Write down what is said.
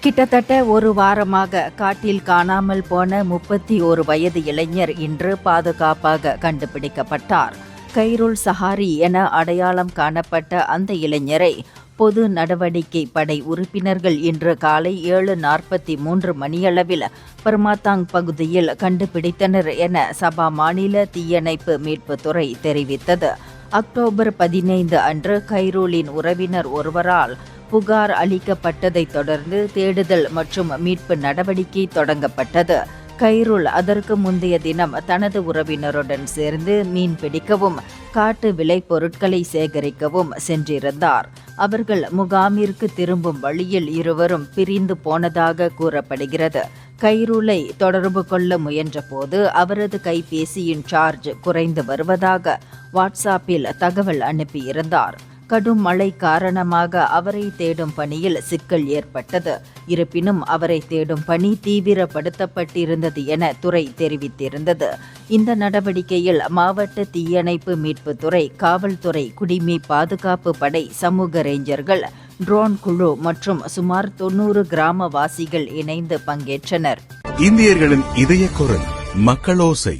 கிட்டத்தட்ட ஒரு வாரமாக காட்டில் காணாமல் போன 31 வயது இளைஞர் இன்று பாதுகாப்பாக கண்டுபிடிக்கப்பட்டார். கைருல் சஹாரி என அடையாளம் காணப்பட்ட அந்த இளைஞரை பொது நடவடிக்கை படை உறுப்பினர்கள் இன்று காலை 7:43 மணியளவில் பர்மாத்தாங் பகுதியில் கண்டுபிடித்தனர் என சபா மாநில தீயணைப்பு மீட்புத்துறை தெரிவித்தது. அக்டோபர் 15 அன்று கைருலின் உறவினர் ஒருவரால் புகார் அளிக்கப்பட்டதைத் தொடர்ந்து தேடுதல் மற்றும் மீட்பு நடவடிக்கை தொடங்கப்பட்டது. கைருல் அதற்கு முந்தைய தினம் தனது உறவினருடன் சேர்ந்து மீன் பிடிக்கவும் காட்டு விளைபொருட்களை சேகரிக்கவும் சென்றிருந்தார். அவர்கள் முகாமிற்கு திரும்பும் வழியில் இருவரும் பிரிந்து போனதாக கூறப்படுகிறது. கைருலை தொடர்பு கொள்ள முயன்றபோது அவரது கைபேசியின் சார்ஜ் குறைந்து வருவதாக வாட்ஸ்ஆப்பில் தகவல் அனுப்பியிருந்தார். கடும் மழை காரணமாக அவரை தேடும் பணியில் சிக்கல் ஏற்பட்டது. இருப்பினும் அவரை தேடும் பணி தீவிரப்படுத்தப்பட்டிருந்தது என துறை தெரிவித்திருந்தது. இந்த நடவடிக்கையில் மாவட்ட தீயணைப்பு மீட்புத்துறை, காவல்துறை, குடிமை பாதுகாப்பு படை, சமூக ரேஞ்சர்கள், ட்ரோன் குழு மற்றும் சுமார் 90 கிராமவாசிகள் இணைந்து பங்கேற்றனர். இந்தியர்களின் இதய குரல் மக்களோசை.